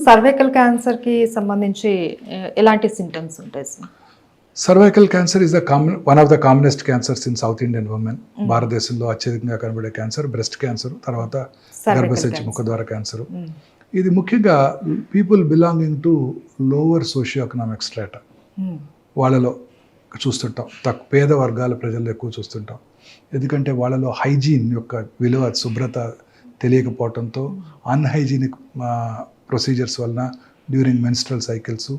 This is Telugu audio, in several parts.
సర్వైకల్ క్యాన్సర్‌కి సంబంధించి ఎలాంటి సింప్టమ్స్ ఉంటాయి sir? Cervical cancer is one of the commonest cancers in south Indian women. భారతదేశంలో అత్యధికంగా కనబడే క్యాన్సర్ బ్రెస్ట్ క్యాన్సర్, తర్వాత గర్భసంచి ముఖద్వార క్యాన్సర్. ఇది ముఖ్యంగా people belonging to lower socio economic strata వాళ్ళలో చూస్తుంటాం. పేద వర్గాల ప్రజల్లో ఎక్కువ చూస్తుంటాం. ఎందుకంటే వాళ్ళలో హైజీన్ యొక్క విలువ, శుభ్రత తెలియకపోవడంతో అన్హైజీనిక్ ప్రొసీజర్స్ వలన during menstrual cycles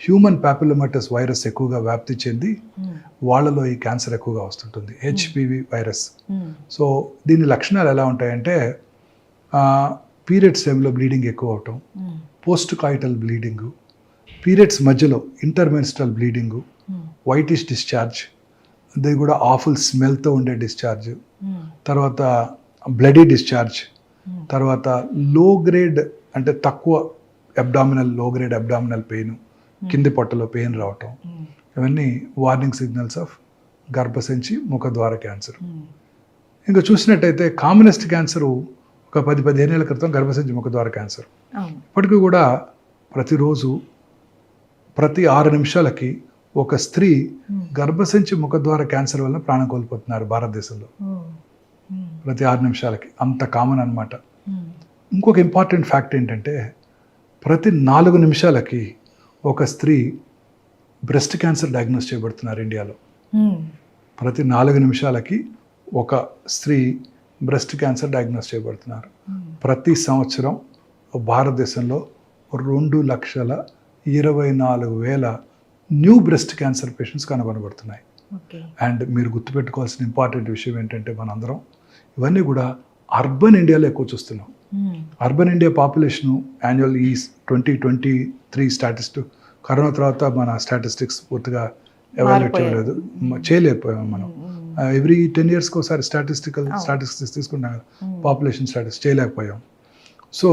human papillomatous virus ఎక్కువగా వ్యాప్తి చెంది వాళ్ళలో ఈ క్యాన్సర్ ఎక్కువగా వస్తుంటుంది, హెచ్పివి వైరస్. సో దీని లక్షణాలు ఎలా ఉంటాయంటే పీరియడ్స్ టైంలో బ్లీడింగ్ ఎక్కువ అవటం, పోస్ట్ కాయిటల్ బ్లీడింగు, పీరియడ్స్ మధ్యలో ఇంటర్మెన్స్ట్రల్ బ్లీడింగు, వైటిష్ డిశ్చార్జ్, అది కూడా ఆఫుల్ స్మెల్తో ఉండే డిశ్చార్జ్, తర్వాత బ్లడీ డిశ్చార్జ్, తర్వాత లో గ్రేడ్ అంటే తక్కువ లో గ్రేడ్ అబ్డామినల్ పెయిన్, కింది పొట్టలో పెయిన్ రావటం, ఇవన్నీ వార్నింగ్ సిగ్నల్స్ ఆఫ్ గర్భసంచి ముఖద్వార క్యాన్సర్. ఇంకా చూసినట్టయితే కామనెస్ట్ క్యాన్సరు ఒక 10-15 ఏళ్ల క్రితం గర్భసంచి ముఖద్వార క్యాన్సర్. ఇప్పటికీ కూడా ప్రతిరోజు ప్రతి 6 నిమిషాలకి ఒక స్త్రీ గర్భసంచి ముఖద్వార క్యాన్సర్ వలన ప్రాణం కోల్పోతున్నారు భారతదేశంలో. ప్రతి 6 నిమిషాలకి, అంత కామన్ అన్నమాట. ఇంకొక ఇంపార్టెంట్ ఫ్యాక్ట్ ఏంటంటే ప్రతి 4 నిమిషాలకి ఒక స్త్రీ బ్రెస్ట్ క్యాన్సర్ డయాగ్నోస్ చేయబడుతున్నారు ఇండియాలో. ప్రతి 4 నిమిషాలకి ఒక స్త్రీ బ్రెస్ట్ క్యాన్సర్ డయాగ్నోస్ చేయబడుతున్నారు. ప్రతి సంవత్సరం భారతదేశంలో 2,24,000 న్యూ బ్రెస్ట్ క్యాన్సర్ పేషెంట్స్ కనుగొనబడుతున్నాయి. అండ్ మీరు గుర్తుపెట్టుకోవాల్సిన ఇంపార్టెంట్ విషయం ఏంటంటే మనందరం ఇవన్నీ కూడా అర్బన్ ఇండియాలో ఎక్కువ చూస్తున్నాం. అర్బన్ ఇండియా పాపులేషన్ యాన్యువల్ ఈ 2023 స్టాటిస్టిక్, కరోనా తర్వాత మన స్టాటిస్టిక్స్ పూర్తిగా ఎవాల్యుయేట్ చేయలేదు, చేయలేకపోయాం మనం. ఎవ్రీ 10 yearsకి ఒకసారి స్టాటిస్టిక్స్ తీసుకుంటాం కదా, పాపులేషన్ స్టాటిస్టిక్స్ చేయలేకపోయాం. సో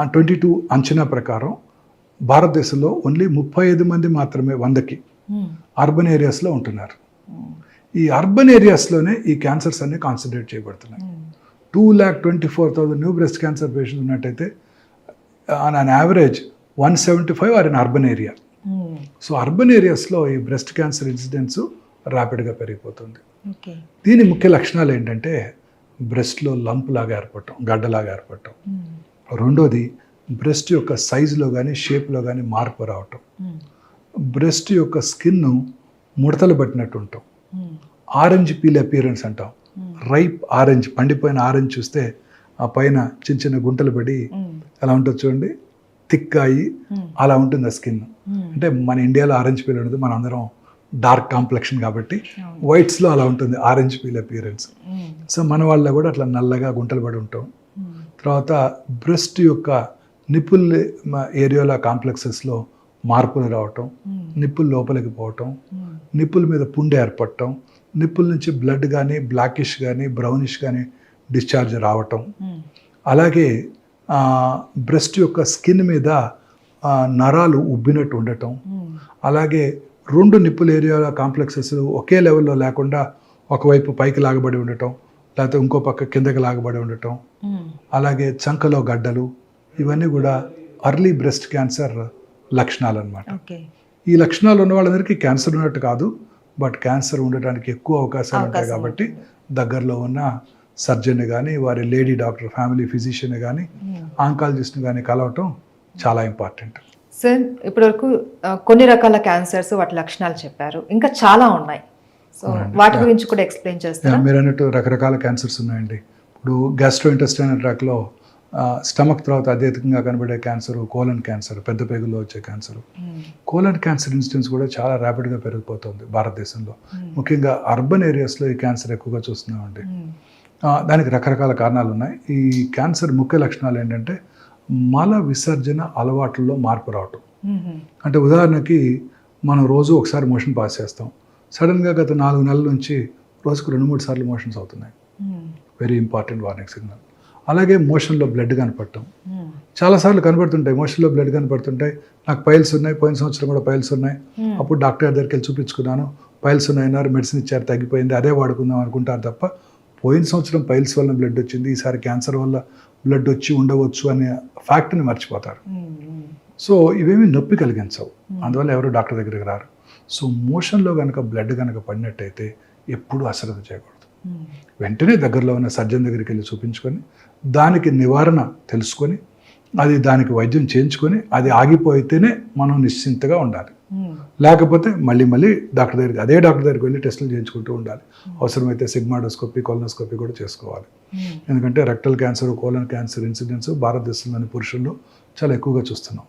22 అంచనా ప్రకారం భారతదేశంలో ఓన్లీ 35 మంది మాత్రమే 100కి అర్బన్ ఏరియాస్లో ఉంటున్నారు. ఈ అర్బన్ ఏరియాస్లోనే ఈ క్యాన్సర్స్ అన్ని కాన్సన్ట్రేట్ చేయబడుతున్నాయి. 2,24,000 న్యూ బ్రెస్ట్ క్యాన్సర్ పేషెంట్స్ ఉన్నట్టయితే on an average 175 are in urban area. So urban ఏరియాస్లో ఈ బ్రెస్ట్ క్యాన్సర్ ఇన్సిడెన్స్ ర్యాపిడ్గా పెరిగిపోతుంది. దీని ముఖ్య లక్షణాలు ఏంటంటే బ్రెస్ట్లో లంప్ లాగా ఏర్పడటం, గడ్డలాగా ఏర్పడటం. రెండోది బ్రెస్ట్ యొక్క సైజులో కానీ షేప్లో కానీ మార్పు రావటం. బ్రెస్ట్ యొక్క స్కిన్ ముడతలు పట్టినట్టు ఉంటాం. ఆరెంజ్ పీల్ అపియరెన్స్ అంటాం. రైప్ ఆరెంజ్, పండిపోయిన ఆరెంజ్ చూస్తే ఆ పైన చిన్న చిన్న గుంటలు పడి ఎలా ఉంటుంది చూడండి, థిక్ అయ్యి అలా ఉంటుంది ఆ స్కిన్. అంటే మన ఇండియాలో ఆరెంజ్ పీల్ ఉంటుంది, మన అందరం డార్క్ కాంప్లెక్షన్ కాబట్టి వైట్స్లో అలా ఉంటుంది ఆరెంజ్ పీల్ అపియరెన్స్. సో మన వాళ్ళ కూడా అట్లా నల్లగా గుంటలు పడి ఉంటాం. తర్వాత బ్రెస్ట్ యొక్క నిప్పుల్ ఏరియాల కాంప్లెక్సెస్లో మార్పులు రావటం, నిప్పులు లోపలికి పోవటం, నిప్పుల మీద పుండె ఏర్పడటం, నిప్పుల నుంచి బ్లడ్ కానీ బ్లాకిష్ కానీ బ్రౌనిష్ కానీ డిశ్చార్జ్ రావటం. అలాగే బ్రెస్ట్ యొక్క స్కిన్ మీద నరాలు ఉబ్బినట్టు ఉండటం. అలాగే 2 నిప్పుల ఏరియాల కాంప్లెక్సెస్ ఒకే లెవెల్లో లేకుండా ఒకవైపు పైకి లాగబడి ఉండటం, లేకపోతే ఇంకో పక్క కిందకి లాగబడి ఉండటం. అలాగే చంకలో గడ్డలు, ఇవన్నీ కూడా అర్లీ బ్రెస్ట్ క్యాన్సర్ లక్షణాలు అన్నమాట. ఈ లక్షణాలు ఉన్న వాళ్ళందరికీ క్యాన్సర్ ఉన్నట్టు కాదు, బట్ క్యాన్సర్ ఉండటానికి ఎక్కువ అవకాశాలు ఉంటాయి కాబట్టి దగ్గరలో ఉన్న సర్జన్ కానీ, వారి లేడీ డాక్టర్, ఫ్యామిలీ ఫిజిషియన్ కానీ, ఆంకాలజిస్ట్ని కానీ కలవటం చాలా ఇంపార్టెంట్. సార్ ఇప్పటివరకు కొన్ని రకాల క్యాన్సర్స్ వాటి లక్షణాలు చెప్పారు, ఇంకా చాలా ఉన్నాయి. సో వాటి గురించి కూడా ఎక్స్ప్లెయిన్ చేస్తారా? మీరు అన్నట్టు రకరకాల క్యాన్సర్స్ ఉన్నాయండి. ఇప్పుడు గ్యాస్ట్రో ఇంటెస్టైనల్ ట్రాక్లో స్టమక్ తర్వాత అత్యధికంగా కనబడే క్యాన్సర్ కోలన్ క్యాన్సర్, పెద్ద పేగుల్లో వచ్చే క్యాన్సర్. కోలన్ క్యాన్సర్ ఇన్సిడెన్స్ కూడా చాలా ర్యాపిడ్గా పెరిగిపోతుంది భారతదేశంలో. ముఖ్యంగా అర్బన్ ఏరియాస్లో ఈ క్యాన్సర్ ఎక్కువగా చూస్తున్నామండి. దానికి రకరకాల కారణాలు ఉన్నాయి. ఈ క్యాన్సర్ ముఖ్య లక్షణాలు ఏంటంటే మల విసర్జన అలవాట్లలో మార్పు రావటం. అంటే ఉదాహరణకి మనం రోజు ఒకసారి మోషన్ పాస్ చేస్తాం, సడన్గా గత 4 నెలల నుంచి రోజుకు 2-3 సార్లు మోషన్స్ అవుతున్నాయి. Very important warning signal. అలాగే మోషన్లో బ్లడ్ కనపడటం చాలాసార్లు కనపడుతుంటాయి. మోషన్లో బ్లడ్ కనపడుతుంటాయి. నాకు పైల్స్ ఉన్నాయి, పోయిన సంవత్సరం కూడా పైల్స్ ఉన్నాయి. అప్పుడు డాక్టర్ దగ్గరికి వెళ్ళి చూపించుకున్నాను, పైల్స్ ఉన్నాయన్నారు, మెడిసిన్ ఇచ్చారు, తగ్గిపోయింది, అదే వాడుకుందాం అనుకుంటారు తప్ప పోయిన సంవత్సరం పైల్స్ వల్ల బ్లడ్ వచ్చింది, ఈసారి క్యాన్సర్ వల్ల బ్లడ్ వచ్చి ఉండవచ్చు అనే ఫ్యాక్ట్ని మర్చిపోతారు. సో ఇవేమి నొప్పి కలిగించవు, అందువల్ల ఎవరు డాక్టర్ దగ్గరికి రారు. సో మోషన్లో కనుక బ్లడ్ కనుక పడినట్టయితే ఎప్పుడూ అశ్రద్ధ చేయకూడదు. వెంటనే దగ్గరలో ఉన్న సర్జన్ దగ్గరికి వెళ్ళి చూపించుకొని దానికి నివారణ తెలుసుకొని అది దానికి వైద్యం చేయించుకొని అది ఆగిపోయితేనే మనం నిశ్చింతగా ఉండాలి. లేకపోతే మళ్ళీ డాక్టర్ దగ్గరికి వెళ్ళి టెస్టులు చేయించుకుంటూ ఉండాలి. అవసరమైతే సిగ్మాడోస్కోపీ, కొలనోస్కోపీ కూడా చేసుకోవాలి. ఎందుకంటే rectal cancer, colon cancer incidence భారతదేశంలోని పురుషుల్లో చాలా ఎక్కువగా చూస్తున్నాం.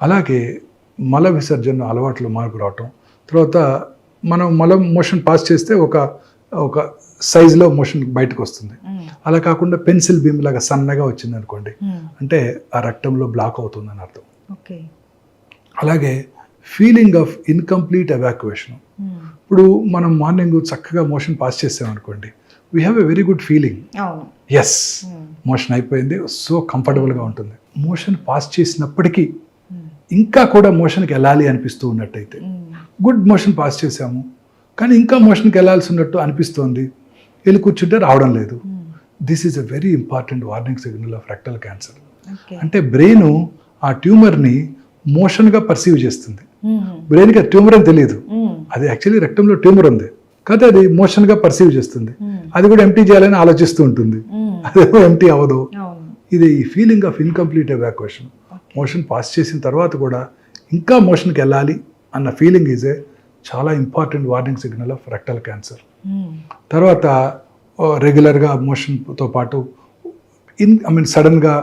అలాగే మల విసర్జన అలవాట్లు మార్పు రావటం, తర్వాత మనం మోషన్ పాస్ చేస్తే ఒక సైజులో మోషన్ బయటకు వస్తుంది. అలా కాకుండా పెన్సిల్ బీమ్ లాగా సన్నగా వచ్చింది అనుకోండి, అంటే ఆ రక్తంలో బ్లాక్ అవుతుందని అర్థం. అలాగే ఫీలింగ్ ఆఫ్ ఇన్కంప్లీట్ ఎవాక్యుయేషన్. ఇప్పుడు మనం మార్నింగ్ చక్కగా మోషన్ పాస్ చేసామనుకోండి, we have a very good feeling, yes motion అయిపోయింది, సో కంఫర్టబుల్గా ఉంటుంది. మోషన్ పాస్ చేసినప్పటికీ ఇంకా కూడా మోషన్కి వెళ్ళాలి అనిపిస్తూ ఉన్నట్టయితే, గుడ్ మోషన్ పాస్ చేసాము కానీ ఇంకా మోషన్కి వెళ్ళాల్సి ఉన్నట్టు అనిపిస్తోంది, వెళ్ళి కూర్చుంటే రావడం లేదు, this is a very important warning signal of rectal cancer. అంటే బ్రెయిన్ ఆ ట్యూమర్ని మోషన్గా పర్సీవ్ చేస్తుంది. బ్రెయిన్కి ట్యూమర్ అని తెలియదు, అది యాక్చువల్లీ రెక్టంలో ట్యూమర్ ఉంది కదా, అది మోషన్గా పర్సీవ్ చేస్తుంది. అది కూడా ఎంటీ చేయాలని ఆలోచిస్తూ ఉంటుంది, అదేమో ఎంటీ అవ్వదు. ఇది feeling of incomplete evacuation. Motion pass చేసిన తర్వాత కూడా ఇంకా మోషన్కి వెళ్ళాలి అన్న ఫీలింగ్ ఈజ్ ఏ చాలా important warning signal of rectal cancer. తర్వాత రెగ్యులర్గా మోషన్తో పాటు సడన్గా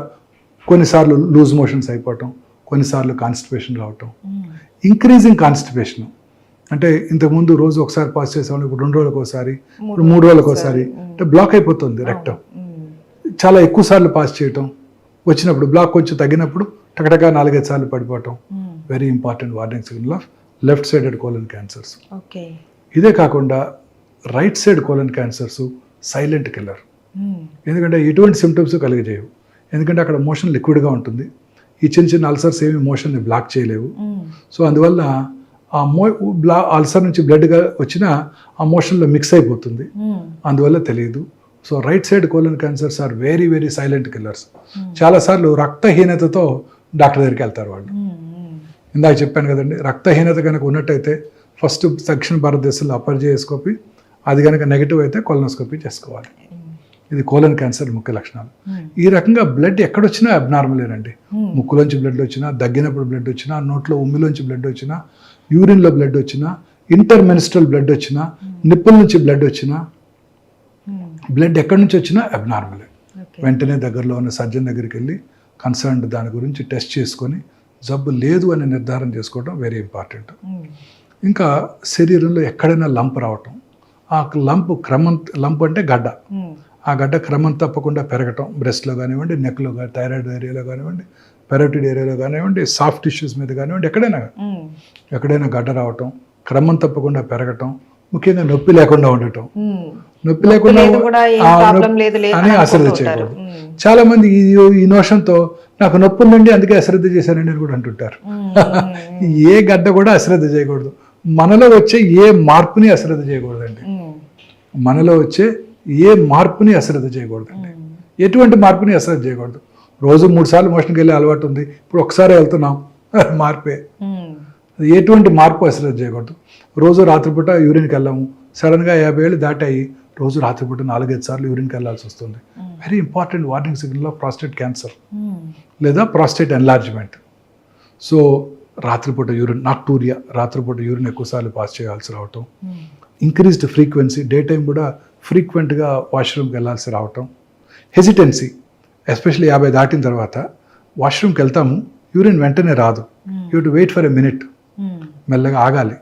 కొన్నిసార్లు లూజ్ మోషన్స్ అయిపోవటం, కొన్నిసార్లు కాన్స్టిపేషన్ రావటం, ఇంక్రీజింగ్ కాన్స్టిపేషన్. అంటే ఇంతకుముందు రోజు ఒకసారి పాస్ చేసేవాళ్ళు, ఇప్పుడు 2 రోజులకు ఒకసారి, ఇప్పుడు 3 రోజులకు ఒకసారి, అంటే బ్లాక్ అయిపోతుంది రెక్టం. చాలా ఎక్కువ సార్లు పాస్ చేయటం, వచ్చినప్పుడు బ్లాక్ కొంచెం తగ్గినప్పుడు టకటగా 4-5 సార్లు పడిపోవటం, very important warning signal of left sided colon cancers. ఇదే కాకుండా right side colon cancers silent killer. ఎందుకంటే ఎటువంటి సిమ్టమ్స్ కలిగజేయవు, ఎందుకంటే అక్కడ మోషన్ లిక్విడ్గా ఉంటుంది. ఈ చిన్న అల్సర్స్ ఏమి మోషన్ని బ్లాక్ చేయలేవు. సో అందువల్ల ఆ అల్సర్ నుంచి బ్లడ్గా వచ్చినా ఆ మోషన్లో మిక్స్ అయిపోతుంది, అందువల్ల తెలియదు. So right side colon cancers are very very silent killers. చాలాసార్లు రక్తహీనతతో డాక్టర్ దగ్గరికి వెళ్తారు వాళ్ళు. ఇందాక చెప్పాను కదండి, రక్తహీనత కనుక ఉన్నట్టయితే ఫస్ట్ దక్షిణ భారతదేశంలో అపర్జయోస్కోపీ, అది కనుక నెగిటివ్ అయితే కొలనోస్కోపీ చేసుకోవాలి. ఇది కోలన్ క్యాన్సర్ ముఖ్య లక్షణాలు. ఈ రకంగా బ్లడ్ ఎక్కడొచ్చినా అబ్నార్మలేనండి. ముక్కులోంచి బ్లడ్ వచ్చినా, దగ్గినప్పుడు బ్లడ్ వచ్చినా, నోట్లో ఉమ్మిలోంచి బ్లడ్ వచ్చినా, యూరిన్లో బ్లడ్ వచ్చినా, ఇంటర్మెనిస్ట్రల్ బ్లడ్ వచ్చినా, నిప్పుల నుంచి బ్లడ్ వచ్చినా, బ్లడ్ ఎక్కడి నుంచి వచ్చినా అబ్నార్మలే. వెంటనే దగ్గరలో ఉన్న సర్జన్ దగ్గరికి వెళ్ళి కన్సర్న్డ్ దాని గురించి టెస్ట్ చేసుకొని జబ్బు లేదు అని నిర్ధారణ చేసుకోవడం వెరీ ఇంపార్టెంట్. ఇంకా శరీరంలో ఎక్కడైనా లంప్ రావటం, ఆ లంప్ అంటే గడ్డ, ఆ గడ్డ క్రమం తప్పకుండా పెరగటం, బ్రెస్ట్లో కానివ్వండి, నెక్లో కానీ, థైరాయిడ్ ఏరియాలో కానివ్వండి, పెరోటిడ్ ఏరియాలో కానివ్వండి, సాఫ్ట్ టిష్యూస్ మీద కానివ్వండి, ఎక్కడైనా గడ్డ రావటం, క్రమం తప్పకుండా పెరగటం, ముఖ్యంగా నొప్పి లేకుండా ఉండటం. నొప్పి లేకుండా అని అశ్రద్ధ చేయకూడదు. చాలా మంది ఈ నోషన్తో నాకు నొప్పి ఉందండి అందుకే అశ్రద్ధ చేశానండి అని కూడా అంటుంటారు. ఏ గడ్డ కూడా అశ్రద్ధ చేయకూడదు. మనలో వచ్చే ఏ మార్పుని అశ్రద్ధ చేయకూడదండి. మనలో వచ్చే ఏ మార్పుని అశ్రద్ధ చేయకూడదండి. ఎటువంటి మార్పుని అశ్రద్ధ చేయకూడదు. రోజు 3 సార్లు మోషన్కి వెళ్ళే అలవాటు ఉంది, ఇప్పుడు ఒకసారి వెళ్తున్నాం, మార్పే. ఎటువంటి మార్పు అశ్రద్ధ చేయకూడదు. రోజు రాత్రిపూట యూరిన్కి వెళ్ళాము, సడన్గా 50 ఏళ్ళు దాటాయి, రోజు రాత్రిపూట 4-5 సార్లు యూరిన్కి వెళ్ళాల్సి వస్తుంది. Very important warning signal of prostate cancer లేదా ప్రాస్టేట్ ఎన్లార్జ్మెంట్. సో రాత్రిపూట యూరిన్, నాక్టూరియా, రాత్రిపూట యూరిన్ ఎక్కువసార్లు పాస్ చేయాల్సి రావటం, ఇంక్రీజ్డ్ ఫ్రీక్వెన్సీ, డే టైం కూడా ఫ్రీక్వెంట్గా వాష్రూమ్కి వెళ్ళాల్సి రావటం, హెసిటెన్సీ, ఎస్పెషల్లీ 50 దాటిన తర్వాత వాష్రూమ్కి వెళ్తాము, యూరిన్ వెంటనే రాదు, you to wait for a minute, మెల్లగా ఆగాలి.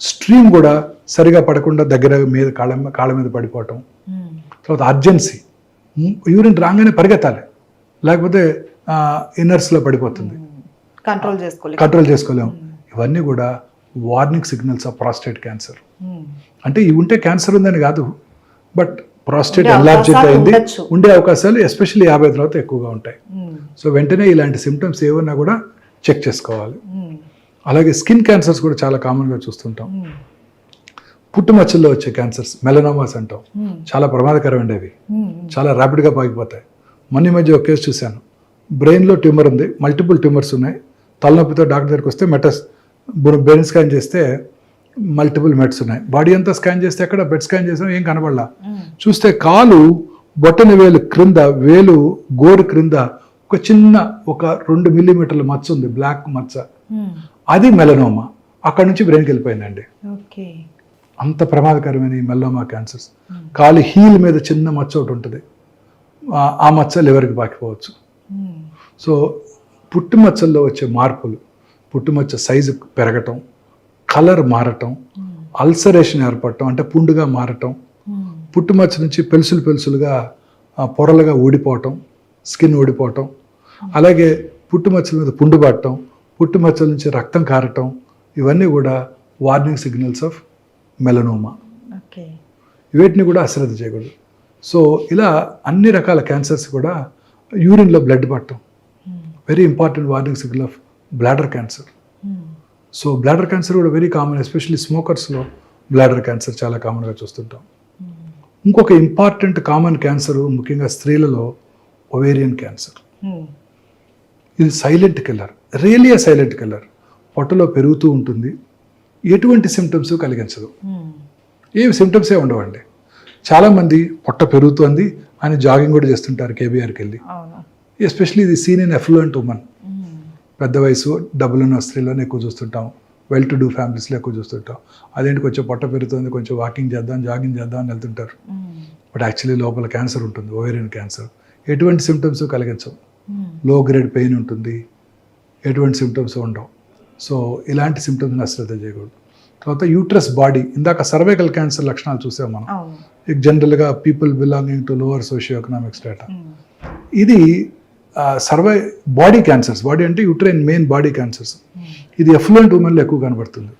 స్ట్రీమ్ కూడా సరిగా పడకుండా దగ్గర మీద కాళ్ళ మీద పడిపోవటం. తర్వాత అర్జెన్సీ, యూరిన్ రాగానే పరిగెత్తాలి, లేకపోతే ఇన్నర్స్లో పడిపోతుంది, కంట్రోల్ చేసుకోలేము. ఇవన్నీ కూడా warning signals of prostate cancer. అంటే ఇవి ఉంటే క్యాన్సర్ ఉందని కాదు, బట్ ప్రాస్టేట్ ఎన్లార్జ్ అయింది ఉండే అవకాశాలు ఎస్పెషల్లీ 50 తర్వాత ఎక్కువగా ఉంటాయి. సో వెంటనే ఇలాంటి సిమ్టమ్స్ ఏమన్నా కూడా చెక్ చేసుకోవాలి. అలాగే స్కిన్ క్యాన్సర్స్ కూడా చాలా కామన్గా చూస్తుంటాం. పుట్టుమచ్చల్లో వచ్చే క్యాన్సర్స్, మెలనోమాస్ అంటాం, చాలా ప్రమాదకరమైనవి, చాలా ర్యాపిడ్గా పాకిపోతాయి. మొన్న ఈ మధ్య ఒక కేసు చూశాను. బ్రెయిన్లో ట్యూమర్ ఉంది, మల్టిపుల్ ట్యూమర్స్ ఉన్నాయి. తలనొప్పితో డాక్టర్ దగ్గరికి వస్తే బ్రెయిన్ స్కాన్ చేస్తే మల్టిపుల్ మెట్స్ ఉన్నాయి. బాడీ అంతా స్కాన్ చేస్తే ఎక్కడ బెడ్ స్కాన్ చేసాం, ఏం కనబడలా. చూస్తే కాలు బొట్టన వేలు క్రింద, వేలు గోరు క్రింద ఒక చిన్న 2 మిల్లీమీటర్ల మచ్చ ఉంది, బ్లాక్ మచ్చ. అది మెలనోమా. అక్కడ నుంచి బ్రెయిన్కి వెళ్ళిపోయిందండి. అంత ప్రమాదకరమైన ఈ మెలనోమా క్యాన్సర్స్. కాలు హీల్ మీద చిన్న మచ్చ ఒకటి ఉంటుంది, ఆ మచ్చ లివర్కి పాకిపోవచ్చు. సో పుట్టుమచ్చల్లో వచ్చే మార్పులు, పుట్టుమచ్చ సైజు పెరగటం, కలర్ మారటం, అల్సరేషన్ ఏర్పడటం అంటే పుండుగా మారటం, పుట్టుమచ్చ నుంచి పెలుసులుగా పొరలుగా ఊడిపోవటం, స్కిన్ ఊడిపోవటం, అలాగే పుట్టుమచ్చల మీద పుండు పడటం, పుట్టుమచ్చల నుంచి రక్తం కారటం, ఇవన్నీ కూడా వార్నింగ్ సిగ్నల్స్ ఆఫ్ మెలనోమా. వీటిని కూడా అశ్రద్ధ చేయకూడదు. సో ఇలా అన్ని రకాల క్యాన్సర్స్ కూడా యూరిన్లో బ్లడ్ పట్టడం very important warning signal of bladder cancer. So bladder cancer కూడా వెరీ కామన్, ఎస్పెషల్లీ స్మోకర్స్లో బ్లాడర్ క్యాన్సర్ చాలా కామన్గా చూస్తుంటాం. ఇంకొక ఇంపార్టెంట్ కామన్ క్యాన్సర్ ముఖ్యంగా స్త్రీలలో ఒవేరియన్ క్యాన్సర్. ఇది silent killer, really silent killer. పొట్టలో పెరుగుతూ ఉంటుంది, ఎటువంటి సిమ్టమ్స్ కలిగించదు, ఏమి సిమ్టమ్సే ఉండవండి. చాలామంది పొట్ట పెరుగుతుంది అని జాగింగ్ కూడా చేస్తుంటారు కేబీఆర్కి వెళ్ళి. ఎస్పెషల్లీ ఇది సీన్ ఇన్ ఎఫ్లూయెంట్ ఉమెన్, పెద్ద వయసు డబ్బులున్న స్త్రీలను ఎక్కువ చూస్తుంటాం, వెల్ టు డూ ఫ్యామిలీస్లో ఎక్కువ చూస్తుంటాం. అదేంటి కొంచెం పొట్ట పెరుగుతుంది, కొంచెం వాకింగ్ చేద్దాం, జాగింగ్ చేద్దాం అని వెళ్తుంటారు. బట్ యాక్చువల్లీ లోపల క్యాన్సర్ ఉంటుంది, ఓవేరియన్ క్యాన్సర్. ఎటువంటి సిమ్టమ్స్ కలిగించవు, లో గ్రేడ్ పెయిన్ ఉంటుంది, ఎటువంటి సిమ్టమ్స్ ఉండవు. సో ఇలాంటి సిమ్టమ్స్ని అశ్రద్ధ చేయకూడదు. తర్వాత యూట్రస్ బాడీ, ఇందాక సర్వైకల్ క్యాన్సర్ లక్షణాలు చూసాం మనం. జనరల్గా people belonging to lower socio economic status. ఇది బాడీ క్యాన్సర్స్, బాడీ అంటే యూట్రైన్ మెయిన్ బాడీ క్యాన్సర్స్. ఇది ఎఫ్లూయెంట్ ఉమెన్లో ఎక్కువ కనబడుతుంది,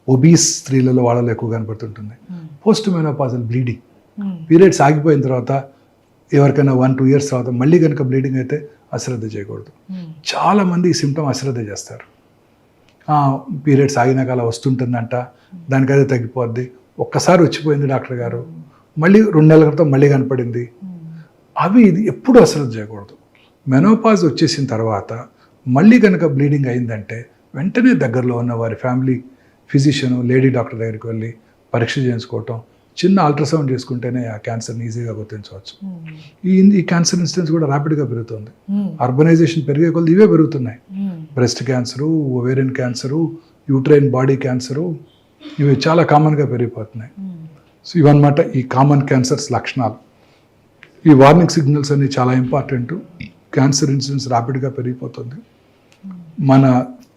ఒబీస్ స్త్రీలలో వాళ్ళలో ఎక్కువ కనబడుతుంటుంది. పోస్ట్ మెనోపాజల్ బ్లీడింగ్, పీరియడ్స్ ఆగిపోయిన తర్వాత ఎవరికైనా 1-2 years తర్వాత మళ్ళీ కనుక బ్లీడింగ్ అయితే అశ్రద్ధ చేయకూడదు. చాలామంది ఈ సిమ్టమ్ అశ్రద్ధ చేస్తారు. పీరియడ్స్ ఆగినాక అలా వస్తుంటుందంట, దానికదే తగ్గిపోద్ది, ఒక్కసారి వచ్చిపోయింది డాక్టర్ గారు, మళ్ళీ 2 నెలల క్రితం మళ్ళీ కనపడింది. అవి ఇది ఎప్పుడు అశ్రద్ధ చేయకూడదు. మెనోపాజ్ వచ్చేసిన తర్వాత మళ్ళీ కనుక బ్లీడింగ్ అయిందంటే వెంటనే దగ్గరలో ఉన్న వారి ఫ్యామిలీ ఫిజిషియన్, లేడీ డాక్టర్ దగ్గరికి వెళ్ళి పరీక్ష చేయించుకోవటం, చిన్న అల్ట్రాసౌండ్ చేసుకుంటేనే ఆ క్యాన్సర్ని ఈజీగా గుర్తించవచ్చు. ఈ క్యాన్సర్ ఇన్సిడెన్స్ కూడా ర్యాపిడ్గా పెరుగుతుంది. అర్బనైజేషన్ పెరిగే కొద్ది ఇవే పెరుగుతున్నాయి. Breast cancer, ovarian cancer, uterine body cancer, ఇవి చాలా కామన్గా పెరిగిపోతున్నాయి. సో ఇవన్నమాట ఈ కామన్ క్యాన్సర్స్ లక్షణాలు. ఈ వార్నింగ్ సిగ్నల్స్ అన్ని చాలా ఇంపార్టెంట్. క్యాన్సర్ ఇన్సిడెన్స్ ర్యాపిడ్గా పెరిగిపోతుంది. మన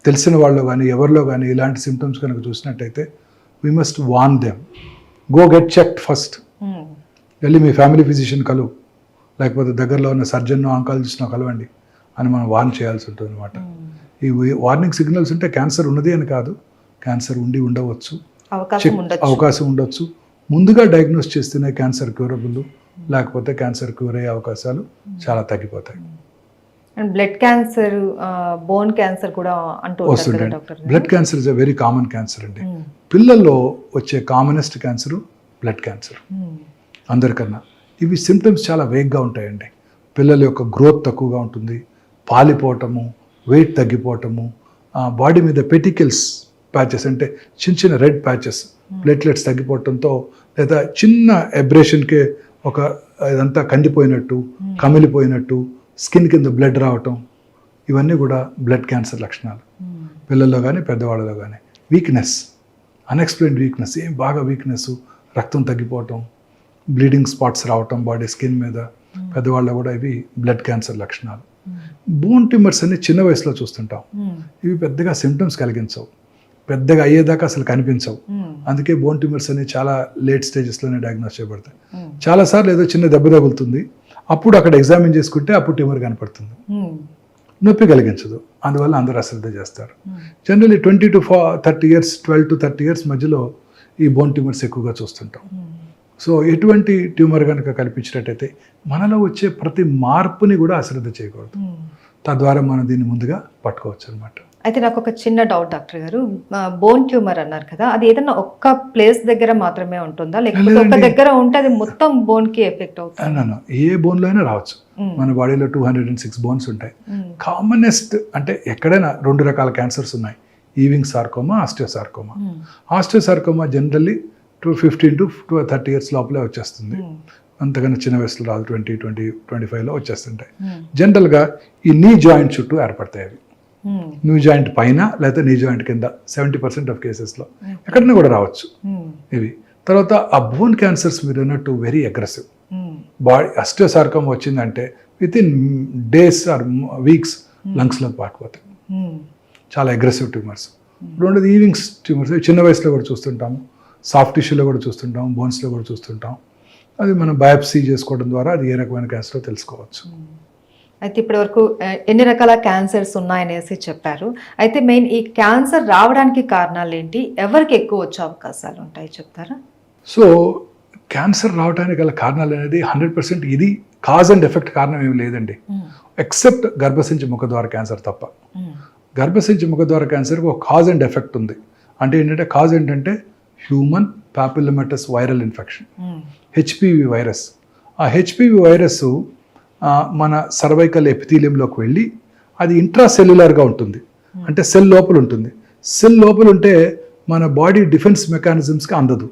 తెలిసిన వాళ్ళు కానీ ఎవరిలో కానీ ఇలాంటి సిమ్టమ్స్ కనుక చూసినట్టయితే we must warn them, go get checked first. వెళ్ళి మీ ఫ్యామిలీ ఫిజిషియన్ కలువు, లేకపోతే దగ్గరలో ఉన్న సర్జన్ ఆంకాలజిస్ట్ను కలవండి అని మనం వార్న్ చేయాల్సి ఉంటుంది అనమాట. ఈ వార్నింగ్ సిగ్నల్స్ ఉంటే క్యాన్సర్ ఉన్నది అని కాదు, క్యాన్సర్ ఉండవచ్చు, అవకాశం ఉండొచ్చు. ముందుగా డయాగ్నోస్ చేస్తేనే క్యాన్సర్ క్యూరబుల్, లేకపోతే క్యాన్సర్ క్యూర్ అయ్యే అవకాశాలు చాలా తగ్గిపోతాయి. బ్లడ్ క్యాన్సర్, బోన్ క్యాన్సర్ కూడా వస్తుంటాయి. Blood cancer is a very common cancer అండి. పిల్లల్లో వచ్చే కామనెస్ట్ క్యాన్సర్ బ్లడ్ క్యాన్సర్ అందరికన్నా. ఇవి సిమ్టమ్స్ చాలా వేగ్గా ఉంటాయండి. పిల్లల యొక్క గ్రోత్ తక్కువగా ఉంటుంది, పాలిపోవటము, వెయిట్ తగ్గిపోవటము, బాడీ మీద పెటికల్స్ ప్యాచెస్ అంటే చిన్న చిన్న రెడ్ ప్యాచెస్, ప్లేట్లెట్స్ తగ్గిపోవటంతో, లేదా చిన్న ఎబ్రేషన్కే ఇదంతా కందిపోయినట్టు, కమిలిపోయినట్టు, స్కిన్ కింద బ్లడ్ రావటం, ఇవన్నీ కూడా బ్లడ్ క్యాన్సర్ లక్షణాలు. పిల్లల్లో కానీ పెద్దవాళ్ళలో కానీ. వీక్నెస్, అన్ఎక్స్ప్లెయిన్డ్ వీక్నెస్, ఏం బాగా వీక్నెస్, రక్తం తగ్గిపోవటం, బ్లీడింగ్ స్పాట్స్ రావటం బాడీ స్కిన్ మీద, పెద్దవాళ్ళలో కూడా ఇవి బ్లడ్ క్యాన్సర్ లక్షణాలు. బోన్ ట్యూమర్స్ అన్ని చిన్న వయసులో చూస్తుంటాం. ఇవి పెద్దగా సిమ్టమ్స్ కలిగించవు, పెద్దగా అయ్యేదాకా అసలు కనిపించవు. అందుకే బోన్ ట్యూమర్స్ అనేవి చాలా లేట్ స్టేజెస్లోనే డయాగ్నోస్ చేయబడతాయి. చాలాసార్లు ఏదో చిన్న దెబ్బ తగులుతుంది, అప్పుడు అక్కడ ఎగ్జామిన్ చేసుకుంటే అప్పుడు ట్యూమర్ కనపడుతుంది, నొప్పి కలిగించదు. అందువల్ల అందరూ అశ్రద్ధ చేస్తారు. Generally 20 to 30 years, 12 to 30 years మధ్యలో ఈ బోన్ ట్యూమర్స్ ఎక్కువగా చూస్తుంటాం. సో ఎటువంటి ట్యూమర్ కనుక కల్పించినట్టయితే మనలో వచ్చే ప్రతి మార్పుని కూడా అశ్రద్ధ చేయకూడదు. తద్వారా మనం దీన్ని ముందుగా పట్టుకోవచ్చు అనమాట. అయితే నాకు ఒక చిన్న డౌట్ డాక్టర్ గారు, బోన్ ట్యూమర్ అన్నారు కదా, అది ఏదైనా ఒక్క ప్లేస్ దగ్గర మాత్రమే ఉంటుందా, లేకపోతే ఒక దగ్గర ఉంటే అది మొత్తం బోన్ కి ఎఫెక్ట్ అవుతుంది? ఏ బోన్లో అయినా రావచ్చు. మన బాడీలో 206 బోన్స్ ఉంటాయి. కామనెస్ట్ అంటే ఎక్కడైనా 2 రకాల క్యాన్సర్స్ ఉన్నాయి, Ewing sarcoma, osteosarcoma. Osteosarcoma generally 15 to 30 years లోపలే వచ్చేస్తుంది, అంతకన్నా చిన్న వయసులో రాదు, 20-25లో వచ్చేస్తుంటాయి. జనరల్గా ఈ నీ జాయింట్ చుట్టూ ఏర్పడతాయి అవి, న్యూ జాయింట్ పైన లేకపోతే నీ జాయింట్ కింద 70% ఆఫ్ కేసెస్లో ఎక్కడైనా కూడా రావచ్చు ఇవి. తర్వాత ఆ బోన్ క్యాన్సర్స్ మీరు అన్నట్టు వెరీ అగ్రెసివ్. బాడీ ఆస్టియోసార్కోమా వచ్చిందంటే within days or weeks లంగ్స్లోకి పాకిపోతాయి. చాలా అగ్రెసివ్ ట్యూమర్స్. రెండోది ఈవింగ్స్ ట్యూమర్స్, చిన్న వయసులో కూడా చూస్తుంటాము, సాఫ్ట్ టిష్యూలో కూడా చూస్తుంటాం, బోన్స్లో కూడా చూస్తుంటాం. అది మనం బయాప్సీ చేసుకోవడం ద్వారా అది ఏ రకమైన క్యాన్సరో తెలుసుకోవచ్చు. అయితే ఇప్పటి వరకు ఎన్ని రకాల క్యాన్సర్స్ ఉన్నాయనేసి చెప్పారు. అయితే మెయిన్ ఈ క్యాన్సర్ రావడానికి కారణాలు ఏంటి, ఎవరికి ఎక్కువ వచ్చే అవకాశాలు ఉంటాయి చెప్తారా? సో క్యాన్సర్ రావడానికి గల కారణాలు అనేది 100% ఇది కాజ్ అండ్ ఎఫెక్ట్ కారణం ఏమి లేదండి, ఎక్సెప్ట్ గర్భసంచి ముఖద్వార క్యాన్సర్ తప్ప. గర్భసంచి ముఖద్వార క్యాన్సర్కి ఒక కాజ్ అండ్ ఎఫెక్ట్ ఉంది. అంటే ఏంటంటే కాజ్ ఏంటంటే human papillomatous viral infection, HPV virus. ఆ హెచ్పివి వైరస్ మన సర్వైకల్ ఎపిథీలియంలోకి వెళ్ళి అది ఇంట్రాసెల్యులర్గా ఉంటుంది, అంటే సెల్ లోపల ఉంటుంది. సెల్ లోపల ఉంటే మన బాడీ డిఫెన్స్ మెకానిజమ్స్కి అందదు,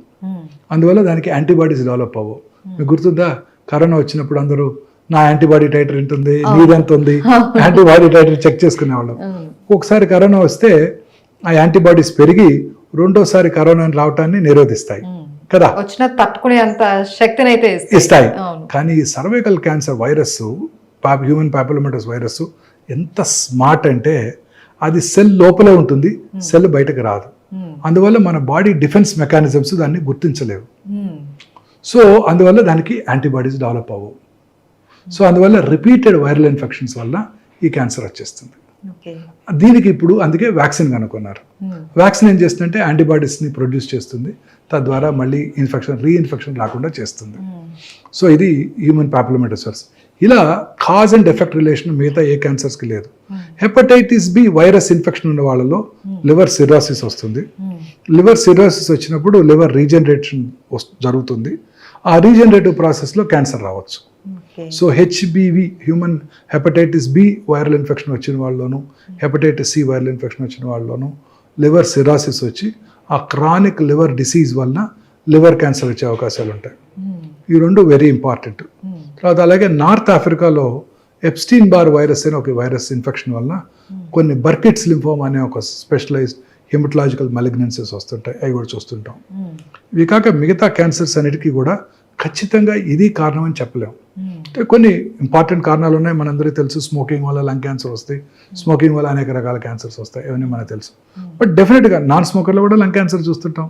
అందువల్ల దానికి యాంటీబాడీస్ డెవలప్ అవ్వవు. మీకు గుర్తుందా, కరోనా వచ్చినప్పుడు అందరూ నా యాంటీబాడీ టైటర్ ఎంత ఉంది, నీదెంత ఉంది, యాంటీబాడీ టైటర్ చెక్ చేసుకునేవాళ్ళం. ఒకసారి కరోనా వస్తే ఆ యాంటీబాడీస్ పెరిగి రెండోసారి కరోనా రావటాన్ని నిరోధిస్తాయి కదా, వచ్చిన తట్టుకునే అంత శక్తిని అయితే ఇస్తాయి. కానీ ఈ cervical cancer virus, human papillomatous virus ఎంత స్మార్ట్ అంటే అది సెల్ లోపలే ఉంటుంది, సెల్ బయటకు రాదు. అందువల్ల మన బాడీ డిఫెన్స్ మెకానిజమ్స్ దాన్ని గుర్తించలేవు. సో అందువల్ల దానికి యాంటీబాడీస్ డెవలప్ అవ్వవు. సో అందువల్ల రిపీటెడ్ వైరల్ ఇన్ఫెక్షన్స్ వల్ల ఈ క్యాన్సర్ వచ్చేస్తుంది. దీనికి ఇప్పుడు అందుకే వ్యాక్సిన్ కనుక్కున్నారు. వ్యాక్సిన్ ఏం చేస్తుందంటే యాంటీబాడీస్ని ప్రొడ్యూస్ చేస్తుంది, తద్వారా మళ్ళీ రీఇన్ఫెక్షన్ రాకుండా చేస్తుంది. సో ఇది హ్యూమన్ పాపిలోమాటస్ వైరస్. ఇలా కాజ్ అండ్ ఎఫెక్ట్ రిలేషన్ మిగతా ఏ క్యాన్సర్స్కి లేదు. హెపటైటిస్ బి వైరస్ ఇన్ఫెక్షన్ ఉన్న వాళ్ళలో లివర్ సిరోసిస్ వస్తుంది. లివర్ సిరోసిస్ వచ్చినప్పుడు లివర్ రీజనరేషన్ జరుగుతుంది. ఆ రీజనరేటివ్ ప్రాసెస్లో క్యాన్సర్ రావచ్చు. So HBV human hepatitis B viral infection వచ్చిన వాళ్ళలోను, హెపటైటిస్ సి వైరల్ ఇన్ఫెక్షన్ వచ్చిన వాళ్ళలోను లివర్ సిరాసిస్ వచ్చి ఆ క్రానిక్ లివర్ డిసీజ్ వలన లివర్ క్యాన్సర్ వచ్చే అవకాశాలు ఉంటాయి. ఈ రెండు వెరీ ఇంపార్టెంట్. తర్వాత అలాగే నార్త్ ఆఫ్రికాలో ఎప్స్టీన్ బార్ వైరస్ అనే ఒక వైరస్ ఇన్ఫెక్షన్ వలన కొన్ని బర్కిట్స్ లింఫోమా అనే ఒక స్పెషలైజ్డ్ హెమటలాజికల్ మలిగ్నెన్సీస్ వస్తుంటాయి, అవి కూడా చూస్తుంటాం. ఇవి కాక మిగతా క్యాన్సర్స్ అన్నిటికీ కూడా ఖచ్చితంగా ఇది కారణం అని చెప్పలేము. కొన్ని ఇంపార్టెంట్ కారణాలు ఉన్నాయి, మనందరికీ తెలుసు. స్మోకింగ్ వల్ల లంగ్ క్యాన్సర్ వస్తాయి, స్మోకింగ్ వల్ల అనేక రకాల క్యాన్సర్స్ వస్తాయి, ఇవన్నీ మనకు తెలుసు. బట్ డెఫినెట్గా నాన్ స్మోకర్లో కూడా లంగ్ క్యాన్సర్ చూస్తుంటాం.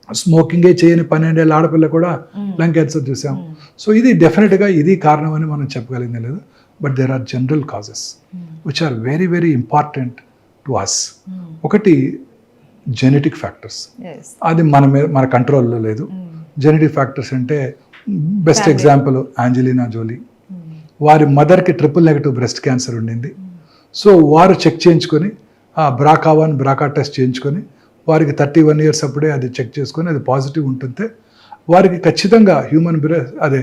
స్మోకింగే చేయని 12 ఏళ్ళ ఆడపిల్ల కూడా లంగ్ క్యాన్సర్ చూసాం. సో ఇది డెఫినెట్గా ఇది కారణం అని మనం చెప్పగలిగింది లేదు. But there are general causes which are very very important to us. ఒకటి జెనెటిక్ ఫ్యాక్టర్స్, అది మన కంట్రోల్లో లేదు. జెనెటిక్ ఫ్యాక్టర్స్ అంటే బెస్ట్ ఎగ్జాంపుల్ ఆంజెలినా జోలీ. వారి మదర్కి ట్రిపుల్-నెగటివ్ బ్రెస్ట్ క్యాన్సర్ ఉండింది. సో వారు చెక్ చేయించుకొని ఆ BRCA1 BRCA టెస్ట్ చేయించుకొని వారికి 31 years అప్పుడే అది చెక్ చేసుకొని అది పాజిటివ్ ఉంటుంటే వారికి ఖచ్చితంగా హ్యూమన్ అదే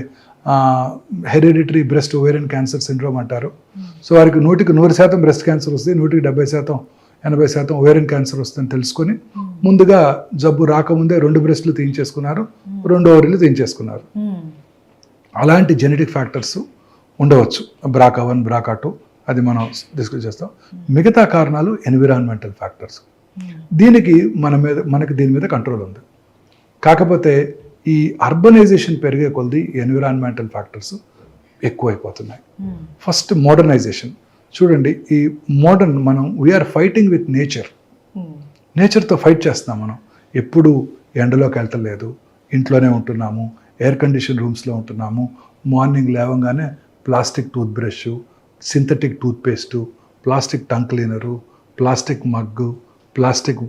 hereditary breast ovarian cancer syndrome అంటారు. సో వారికి 100% బ్రెస్ట్ క్యాన్సర్ వస్తుంది, 70% 80% ఓవేరియన్ క్యాన్సర్ వస్తుందని తెలుసుకొని ముందుగా జబ్బు రాకముందే 2 బ్రెస్ట్లు తీయించేసుకున్నారు, 2 ఓవరీలు తీయించేసుకున్నారు. అలాంటి జెనెటిక్ ఫ్యాక్టర్స్ ఉండవచ్చు, BRCA1 BRCA2, అది మనం డిస్కస్ చేస్తాం. మిగతా కారణాలు ఎన్విరాన్మెంటల్ ఫ్యాక్టర్స్. దీనికి మనకి దీని మీద కంట్రోల్ ఉంది. కాకపోతే ఈ అర్బనైజేషన్ పెరిగే కొలది ఎన్విరాన్మెంటల్ ఫ్యాక్టర్స్ ఎక్కువైపోతున్నాయి. ఫస్ట్ మోడర్నైజేషన్ చూడండి. ఈ మనం వీఆర్ ఫైటింగ్ విత్ నేచర్తో ఫైట్ చేస్తున్నాం. మనం ఎప్పుడు ఎండలోకి వెళ్తలేదు, ఇంట్లోనే ఉంటున్నాము, ఎయిర్ కండిషన్ రూమ్స్లో ఉంటున్నాము. మార్నింగ్ లేవగానే plastic tooth brush, synthetic tooth paste, plastic tongue cleaner, plastic mug, plastic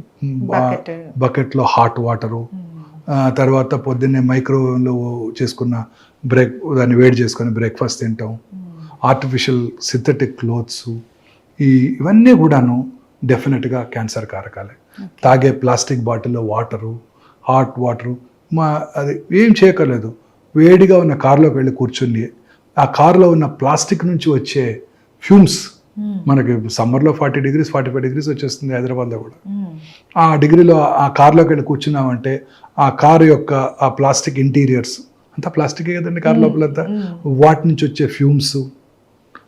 బకెట్లో హాట్ వాటరు, తర్వాత పొద్దున్నే మైక్రోవేవ్లో చేసుకున్న దాన్ని వేడి చేసుకొని బ్రేక్ఫాస్ట్ తింటాం, ఆర్టిఫిషియల్ సింథటిక్ క్లోత్స్, ఇవన్నీ కూడాను డెఫినెట్గా క్యాన్సర్ కారకాలే. తాగే ప్లాస్టిక్ బాటిల్లో వాటరు, హాట్ వాటరు, అది ఏం చేయక్కర్లేదు. వేడిగా ఉన్న కారులోకి వెళ్ళి కూర్చుని ఆ కారులో ఉన్న ప్లాస్టిక్ నుంచి వచ్చే ఫ్యూమ్స్, మనకి సమ్మర్లో 40 degrees 45 degrees వచ్చేస్తుంది హైదరాబాద్లో కూడా. ఆ డిగ్రీలో ఆ కార్లోకి వెళ్ళి కూర్చున్నామంటే ఆ కారు యొక్క ఆ ప్లాస్టిక్ ఇంటీరియర్స్ అంతా ప్లాస్టికే కదండి కారు లోపలంతా, వాటి నుంచి వచ్చే ఫ్యూమ్స్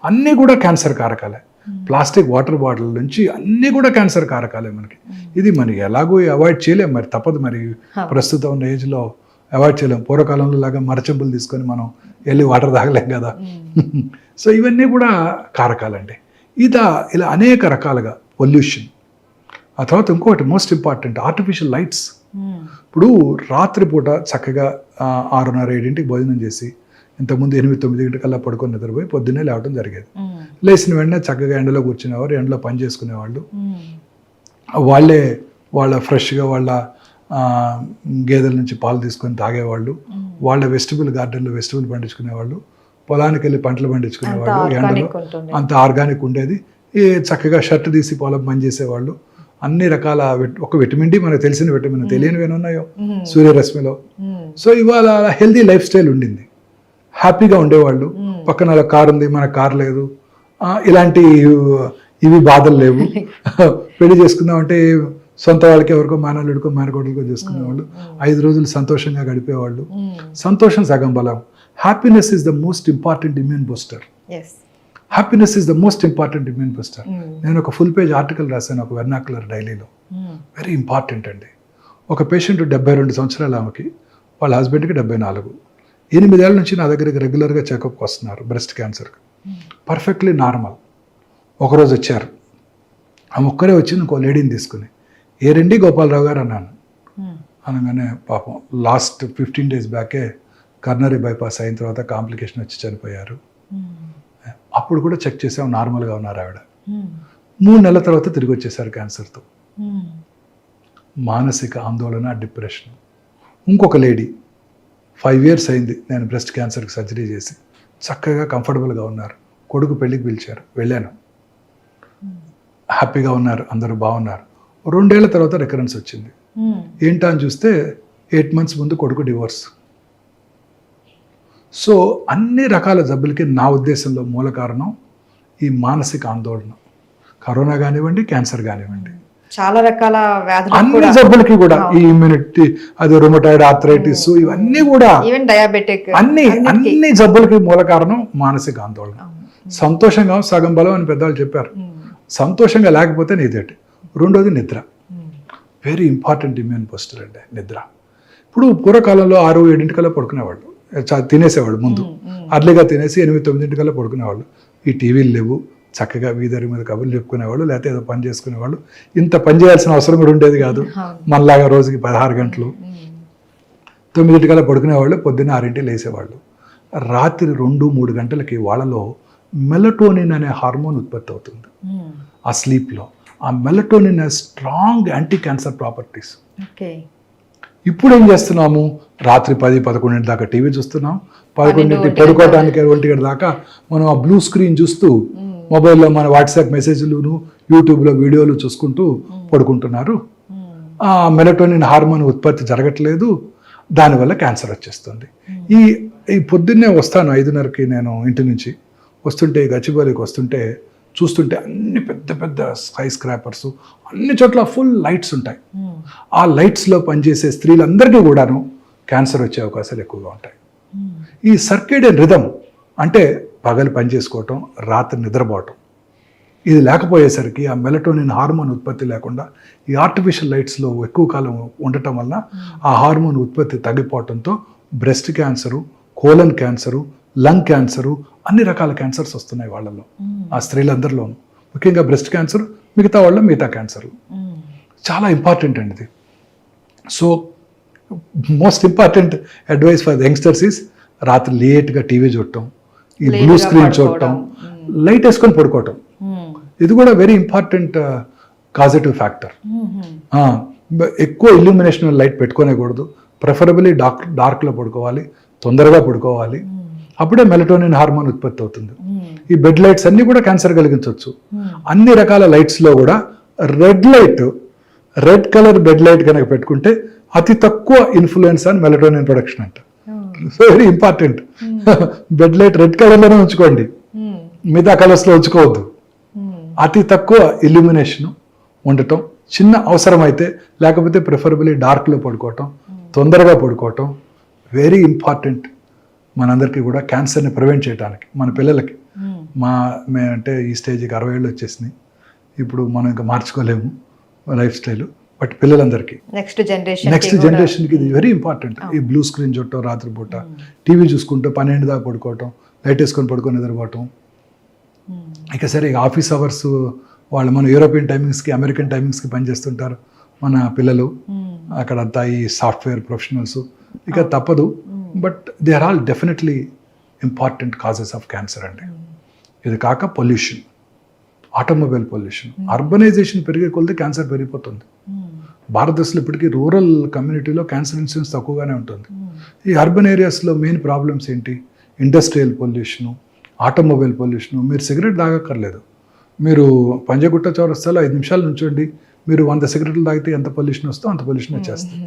అన్నీ కూడా క్యాన్సర్ కారకాలే. ప్లాస్టిక్ వాటర్ బాటిల్ నుంచి అన్నీ కూడా క్యాన్సర్ కారకాలే మనకి. ఇది మనకి ఎలాగో అవాయిడ్ చేయలేం, మరి తప్పదు. మరి ప్రస్తుతం ఉన్న ఏజ్లో అవాయిడ్ చేయలేం. పూర్వకాలంలో లాగా మరచెంపులు తీసుకొని మనం వెళ్ళి వాటర్ తాగలేం కదా. సో ఇవన్నీ కూడా కారకాలండి. ఇలా అనేక రకాలుగా పొల్యూషన్. ఆ తర్వాత ఇంకొకటి మోస్ట్ ఇంపార్టెంట్, ఆర్టిఫిషియల్ లైట్స్. ఇప్పుడు రాత్రిపూట చక్కగా 6:30-7 భోజనం చేసి ఇంతకుముందు 8-9 కల్లా పడుకొని నిద్రపోయి పొద్దున్నే లేవడం జరిగేది. లేచిన వెంటనే చక్కగా ఎండలో కూర్చునేవారు, ఎండలో పని చేసుకునేవాళ్ళు. వాళ్ళ ఫ్రెష్గా వాళ్ళ గేదెల నుంచి పాలు తీసుకొని తాగేవాళ్ళు. వాళ్ళ వెజిటబుల్ గార్డెన్లో వెజిటబుల్ పండించుకునేవాళ్ళు. పొలానికి వెళ్ళి పంటలు పండించుకునేవాళ్ళు. ఎండలో అంత ఆర్గానిక్ ఉండేది. చక్కగా షర్ట్ తీసి పొలం పని చేసేవాళ్ళు. అన్ని రకాల ఒక విటమిన్ డి, మనకు తెలిసిన విటమిన్, తెలియనివి ఉన్నాయో సూర్యరశ్మిలో. సో ఇవాళ హెల్దీ లైఫ్ స్టైల్ ఉండింది, హ్యాపీగా ఉండేవాళ్ళు. పక్కన కారు ఉంది, మన కారు లేదు, ఇలాంటి ఇవి బాధలు లేవు. పెళ్లి చేసుకుందామంటే సొంత వాళ్ళకి ఎవరికో మేనల్లుడికో మేనకోడలకో చేసుకునేవాళ్ళు. 5 రోజులు సంతోషంగా గడిపేవాళ్ళు. సంతోషం సగం బలం. Happiness is the most important immune booster. Happiness is the most important immune booster. నేను ఒక ఫుల్ పేజ్ ఆర్టికల్ రాశాను ఒక వెర్నాకులర్ డైలీలో. వెరీ ఇంపార్టెంట్ అండి. ఒక పేషెంట్ 72 సంవత్సరాల ఆమెకి, వాళ్ళ హస్బెండ్కి 74. 8 ఏళ్ళ నుంచి నా దగ్గరికి రెగ్యులర్గా చెకప్కి వస్తున్నారు బ్రెస్ట్ క్యాన్సర్కి. Perfectly normal. ఒకరోజు వచ్చారు, ఆమె ఒక్కరే వచ్చింది ఇంకో లేడీని తీసుకుని. ఏరండి గోపాలరావు గారు అన్నాను. అనగానే పాపం లాస్ట్ 15 days బ్యాకే కర్నరీ బైపాస్ అయిన తర్వాత కాంప్లికేషన్ వచ్చి చనిపోయారు. అప్పుడు కూడా చెక్ చేసాం, నార్మల్గా ఉన్నారు ఆవిడ. 3 నెలల తర్వాత తిరిగి వచ్చేసారు క్యాన్సర్తో. మానసిక ఆందోళన, డిప్రెషన్. ఇంకొక లేడీ 5 years అయింది నేను బ్రెస్ట్ క్యాన్సర్కి సర్జరీ చేసి, చక్కగా కంఫర్టబుల్గా ఉన్నారు. కొడుకు పెళ్ళికి పిలిచారు, వెళ్ళాను. హ్యాపీగా ఉన్నారు, అందరూ బాగున్నారు. 2 ఏళ్ల తర్వాత రికరెన్స్ వచ్చింది. ఏంటా అని చూస్తే 8 months ముందు కొడుకు డివోర్స్. సో అన్ని రకాల జబ్బులకి నా ఉద్దేశంలో మూల కారణం ఈ మానసిక ఆందోళన. కరోనా కానివ్వండి, క్యాన్సర్ కానివ్వండి, చాలా రకాల వ్యాధులు, అన్ని జబ్బులకి కూడా, ఈ ఇమ్యూనిటీ, అది రుమటాయిడ్ ఆర్థరైటిస్, ఇవన్నీ కూడా, డయాబెటిక్, అన్ని జబ్బులకి మూల కారణం మానసిక ఆందోళన. సంతోషంగా సగం బలం అని పెద్దవాళ్ళు చెప్పారు. సంతోషంగా లేకపోతే నీదేటి. రెండోది నిద్ర. వెరీ ఇంపార్టెంట్ ఇమ్యూన్ బూస్టర్ అండి నిద్ర. ఇప్పుడు పూర్వకాలంలో 6-7 కల్లా పడుకునేవాళ్ళు, తినేసేవాళ్ళు. ముందు అర్లీగా తినేసి 8-9 కల్లా పడుకునేవాళ్ళు. ఈ టీవీలు లేవు, చక్కగా వీధరి మీద కబుర్లు చెప్పుకునేవాళ్ళు, లేకపోతే ఏదో పని చేసుకునేవాళ్ళు. ఇంత పని చేయాల్సిన అవసరం కూడా ఉండేది కాదు. మనలాగా రోజుకి 16 గంటలు. 9 కల్లా పడుకునేవాళ్ళు, పొద్దున్న 6 లేసేవాళ్ళు. రాత్రి 2-3 గంటలకి వాళ్ళలో మెలటోనిన్ అనే హార్మోన్ ఉత్పత్తి అవుతుంది ఆ స్లీప్లో. ఆ melatonin strong anti cancer properties. ఇప్పుడు ఏం చేస్తున్నాము, రాత్రి 10-11 దాకా టీవీ చూస్తున్నాం, 11 పడుకోవడానికి 1 దాకా మనం ఆ బ్లూ స్క్రీన్ చూస్తూ మొబైల్లో మన వాట్సాప్ మెసేజ్లు, యూట్యూబ్లో వీడియోలు చూసుకుంటూ పడుకుంటున్నారు. ఆ మెలటోనిన్ హార్మోన్ ఉత్పత్తి జరగట్లేదు, దానివల్ల క్యాన్సర్ వచ్చేస్తుంది. ఈ పొద్దున్నే వస్తాను 5:30కి నేను ఇంటి నుంచి వస్తుంటే, గచ్చిబౌలికి వస్తుంటే చూస్తుంటే అన్ని పెద్ద పెద్ద స్కై స్క్రాపర్స్, అన్ని చోట్ల ఫుల్ లైట్స్ ఉంటాయి. ఆ లైట్స్లో పనిచేసే స్త్రీలందరికీ కూడాను క్యాన్సర్ వచ్చే అవకాశాలు ఎక్కువగా ఉంటాయి. ఈ సర్కేడియన్ రిథమ్ అంటే పగలు పని చేసుకోవటం, రాత్రి నిద్రపోవటం, ఇది లేకపోయేసరికి ఆ మెలటోనిన్ హార్మోన్ ఉత్పత్తి లేకుండా ఈ ఆర్టిఫిషియల్ లైట్స్లో ఎక్కువ కాలం ఉండటం వల్ల ఆ హార్మోన్ ఉత్పత్తి తగ్గిపోవటంతో breast cancer, colon cancer, lung cancer, అన్ని రకాల క్యాన్సర్స్ వస్తున్నాయి వాళ్ళలో, ఆ స్త్రీలందరిలోనూ. ముఖ్యంగా బ్రెస్ట్ క్యాన్సర్, మిగతా వాళ్ళ మిగతా క్యాన్సర్లు. చాలా ఇంపార్టెంట్ అండి ఇది. So most important advice for the youngsters is రాత్రి లేట్గా టీవీ చూడటం, ఈ బ్లూ స్క్రీన్ చూడటం, లైట్ వేసుకొని పడుకోవటం. ఇది కూడా వెరీ ఇంపార్టెంట్ కాజిటివ్ ఫ్యాక్టర్. ఎక్కువ ఇల్యూమినేషన్ లైట్ పెట్టుకోనేకూడదు. ప్రిఫరబుల్లీ డార్క్లో పడుకోవాలి, తొందరగా పడుకోవాలి. అప్పుడే మెలటోనిన్ హార్మోన్ ఉత్పత్తి అవుతుంది. ఈ బెడ్ లైట్స్ అన్ని కూడా క్యాన్సర్ కలిగించవచ్చు. అన్ని రకాల లైట్స్లో కూడా రెడ్ కలర్ బెడ్ లైట్ కనుక పెట్టుకుంటే అతి తక్కువ ఇన్ఫ్లుయెన్స్ అని మెలటోనిన్ ప్రొడక్షన్ అంట. So very important. Bed light red కలర్లోనే ఉంచుకోండి, మిగతా కలర్స్లో ఉంచుకోవద్దు. అతి తక్కువ ఇల్యూమినేషన్ ఉండటం, చిన్న అవసరమైతే, లేకపోతే ప్రిఫరబుల్లీ డార్క్లో పడుకోవటం, తొందరగా పడుకోవటం వెరీ ఇంపార్టెంట్ మనందరికీ కూడా క్యాన్సర్ని ప్రివెంట్ చేయడానికి. మన పిల్లలకి అంటే ఈ స్టేజ్కి 60 ఏళ్ళు వచ్చేసినాయి, ఇప్పుడు మనం ఇంకా మార్చుకోలేము లైఫ్ స్టైల్, బట్ పిల్లలందరికీ నెక్స్ట్ జనరేషన్కి ఇది వెరీ ఇంపార్టెంట్. ఈ బ్లూ స్క్రీన్ చుట్టం, రాత్రిపూట టీవీ చూసుకుంటూ 12 దాకా పడుకోవటం, లైట్ వేసుకొని పడుకొని నిద్రపోవటం. ఇక సరే, ఇక ఆఫీస్ అవర్స్ వాళ్ళు మన యూరోపియన్ టైమింగ్స్కి, అమెరికన్ టైమింగ్స్కి పనిచేస్తుంటారు మన పిల్లలు, అక్కడంతా ఈ సాఫ్ట్వేర్ ప్రొఫెషనల్స్. ఇక తప్పదు, but they are all definitely important causes of cancer అండి. ఇది కాక పొల్యూషన్, ఆటోమొబైల్ పొల్యూషన్, అర్బనైజేషన్ పెరిగే కొలది క్యాన్సర్ పెరిగిపోతుంది. భారతదేశంలో ఇప్పటికీ రూరల్ కమ్యూనిటీలో క్యాన్సర్ ఇన్సిడెన్స్ తక్కువగానే ఉంటుంది. ఈ అర్బన్ ఏరియాస్లో మెయిన్ ప్రాబ్లమ్స్ ఏంటి? Industrial pollution, automobile pollution. మీరు సిగరెట్ తాగక్కర్లేదు, మీరు పంజగుట్ట చౌరస్తాలో 5 నిమిషాలు నుంచోండి, మీరు 100 సిగరెట్లు తాగితే ఎంత పొల్యూషన్ వస్తుందో అంత పొల్యూషన్ వచ్చేస్తుంది.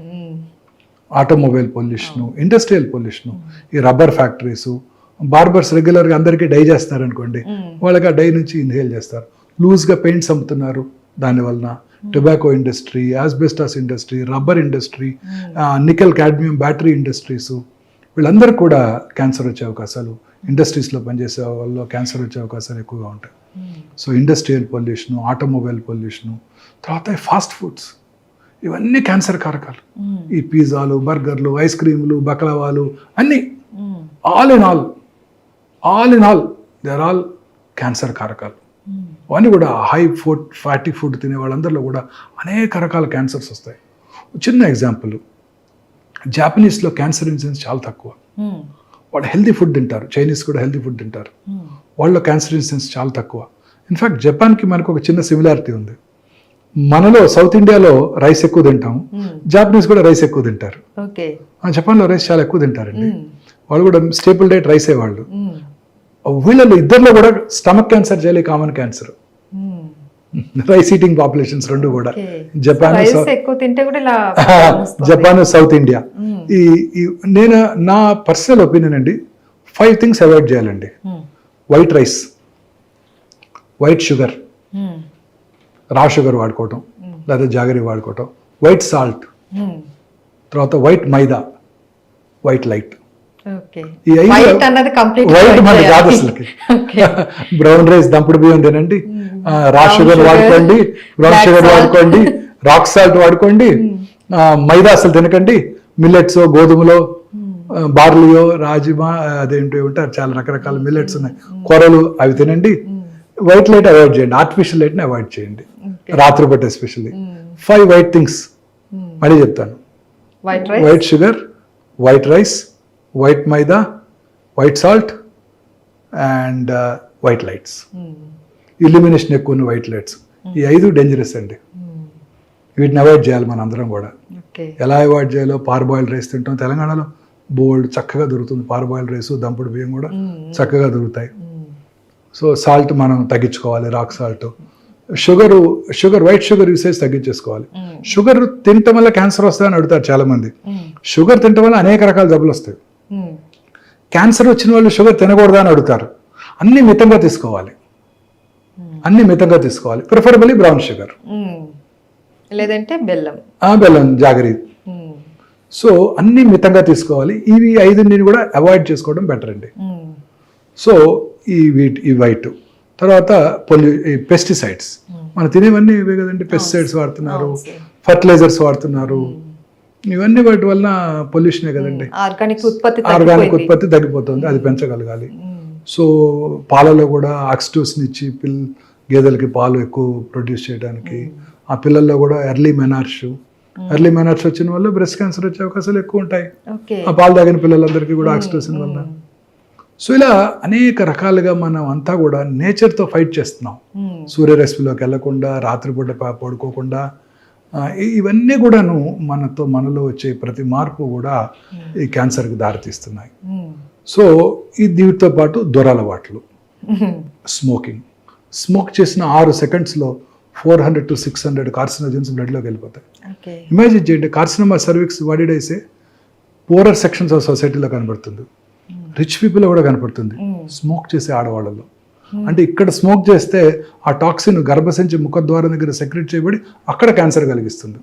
ఆటోమొబైల్ పొల్యూషను, ఇండస్ట్రియల్ పొల్యూషను, ఈ రబ్బర్ ఫ్యాక్టరీసు, బార్బర్స్ రెగ్యులర్గా అందరికీ డై చేస్తున్నారు అనుకోండి, వాళ్ళకి ఆ డై నుంచి ఇన్హేల్ చేస్తారు. లూజ్గా పెయింట్స్ అమ్ముతున్నారు, దానివలన tobacco industry, asbestos industry, rubber industry, nickel cadmium battery industries, వీళ్ళందరూ కూడా క్యాన్సర్ వచ్చే అవకాశాలు, ఇండస్ట్రీస్లో పనిచేసే వాళ్ళు క్యాన్సర్ వచ్చే అవకాశాలు ఎక్కువగా ఉంటాయి. So industrial pollution, automobile pollution, తర్వాత ఫాస్ట్ ఫుడ్స్, ఇవన్నీ క్యాన్సర్ కారకాలు. ఈ పిజ్జాలు, బర్గర్లు, ఐస్ క్రీములు, బక్లవాలు అన్నీ all in all they are all cancer కారకాలు. అవన్నీ కూడా హై ఫుడ్, ఫ్యాటీ ఫుడ్ తినే వాళ్ళందరిలో కూడా అనేక రకాల క్యాన్సర్స్ వస్తాయి. చిన్న ఎగ్జాంపుల్, జాపనీస్లో క్యాన్సర్ ఇన్సిడెన్స్ చాలా తక్కువ. వాళ్ళు హెల్తీ ఫుడ్ తింటారు, చైనీస్ కూడా హెల్తీ ఫుడ్ తింటారు, వాళ్ళలో క్యాన్సర్ ఇన్సిడెన్స్ చాలా తక్కువ. ఇన్ఫ్యాక్ట్ జపాన్కి మనకు ఒక చిన్న సిమిలారిటీ ఉంది. మనలో సౌత్ ఇండియాలో రైస్ ఎక్కువ తింటాము, జాపనీస్ కూడా రైస్ ఎక్కువ తింటారు. జపాన్లో రైస్ చాలా ఎక్కువ తింటారండి, వాళ్ళు కూడా స్టేపుల్ డైట్ రైసే వాళ్ళు. వీళ్ళలో ఇద్దరిలో కూడా స్టమక్ క్యాన్సర్ చాలా common cancer. Rice eating populations రెండు కూడా, జపాన్ సౌత్ ఇండియా. నేను నా పర్సనల్ ఒపీనియన్ అండి, 5 థింగ్స్ అవాయిడ్ చేయాలండి. వైట్ రైస్, వైట్ షుగర్, రా షుగర్ వాడుకోవటం లేదా జాగరీ వాడుకోవటం, వైట్ సాల్ట్, తర్వాత వైట్ మైదా, వైట్ లైట్. ఈ 5 వైట్ మనకి కాదు అసలుకి. బ్రౌన్ రైస్, దంపుడు బియ్యం తినండి, రా షుగర్ వాడుకోండి, బ్రౌన్ షుగర్ వాడుకోండి, రాక్ సాల్ట్ వాడుకోండి, మైదా అసలు తినకండి, మిల్లెట్స్, గోధుమలో, బార్లియో, రాజ్మా, అదేంటి ఉంటారు చాలా రకరకాల మిల్లెట్స్ ఉన్నాయి, కొరలు, అవి తినండి. వైట్ లైట్ అవాయిడ్ చేయండి, ఆర్టిఫిషియల్ లైట్ని అవాయిడ్ చేయండి, రాత్రిపూట ఎస్పెషల్లీ. 5 వైట్ థింగ్స్ మళ్ళీ చెప్తాను: white sugar, white rice, white maida, white salt and white lights. Illumination ఎక్కువ ఉన్న వైట్ లైట్స్. ఈ 5 డేంజరస్ అండి, వీటిని అవాయిడ్ చేయాలి మన అందరం కూడా. ఎలా అవాయిడ్ చేయాలో, పార్బాయిల్డ్ రైస్ తింటాం, తెలంగాణలో బోల్డ్ చక్కగా దొరుకుతుంది పార్బాయిల్డ్ రైస్, దంపుడు బియ్యం కూడా చక్కగా దొరుకుతాయి. సో సాల్ట్ మనం తగ్గించుకోవాలి, rock salt. Sugar white sugar usage తగ్గించేసుకోవాలి. షుగర్ తినటం వల్ల క్యాన్సర్ వస్తుందని అడుగుతారు చాలా మంది. షుగర్ తినటం వల్ల అనేక రకాల జబ్బులు వస్తాయి. క్యాన్సర్ వచ్చిన వాళ్ళు షుగర్ తినకూడదా అని అడుగుతారు. అన్ని మితంగా తీసుకోవాలి, ప్రిఫరబుల్లీ బ్రౌన్ షుగర్, లేదంటే బెల్లం, జాగరీ. సో అన్ని మితంగా తీసుకోవాలి. ఇవి 5 కూడా అవాయిడ్ చేసుకోవడం బెటర్ అండి. సో ఈ వైట్ తర్వాత ఈ పెస్టిసైడ్స్, మనం తినేవన్నీ ఇవే కదండి. పెస్టిసైడ్స్ వాడుతున్నారు, ఫర్టిలైజర్స్ వాడుతున్నారు, ఇవన్నీ వాటి వలన పొల్యూషనే కదండి. ఆర్గానిక్ ఉత్పత్తి తగ్గిపోతుంది, అది పెంచగలగాలి. సో పాలలో కూడా ఆక్సిటోసిన్ ఇచ్చి గేదెలకి పాలు ఎక్కువ ప్రొడ్యూస్ చేయడానికి, ఆ పిల్లల్లో కూడా ఎర్లీ మెనార్ష్ వచ్చిన వల్ల బ్రెస్ట్ క్యాన్సర్ వచ్చే అవకాశాలు ఎక్కువ ఉంటాయి. ఆ పాలు తాగిన పిల్లలందరికీ కూడా ఆక్సిటోసిన్ వల్ల. సో ఇలా అనేక రకాలుగా మనం అంతా కూడా నేచర్తో ఫైట్ చేస్తున్నాం. సూర్యరశ్మిలోకి వెళ్లకుండా, రాత్రిపూట పడుకోకుండా, ఇవన్నీ కూడాను మనలో వచ్చే ప్రతి మార్పు కూడా ఈ క్యాన్సర్కి దారితీస్తున్నాయి. సో దీనితో పాటు దురలవాట్లు, స్మోక్ చేసిన 6 సెకండ్స్లో 400 to 600 కార్సినోజన్స్ బ్లడ్లోకి వెళ్ళిపోతాయి. ఓకే. ఇమాజిన్ చేయండి, కార్సినోమా సర్విక్స్ వాడిడైసే పూరర్ సెక్షన్స్ ఆఫ్ సొసైటీలో కనబడుతుంది, రిచ్ పీపుల్ కూడా కనపడుతుంది, స్మోక్ చేసే ఆడవాళ్ళలో. అంటే ఇక్కడ స్మోక్ చేస్తే ఆ టాక్సిన్ గర్భసంచి ముఖద్వారం దగ్గర సెక్రెట్ చేయబడి అక్కడ క్యాన్సర్ కలిగిస్తుంది.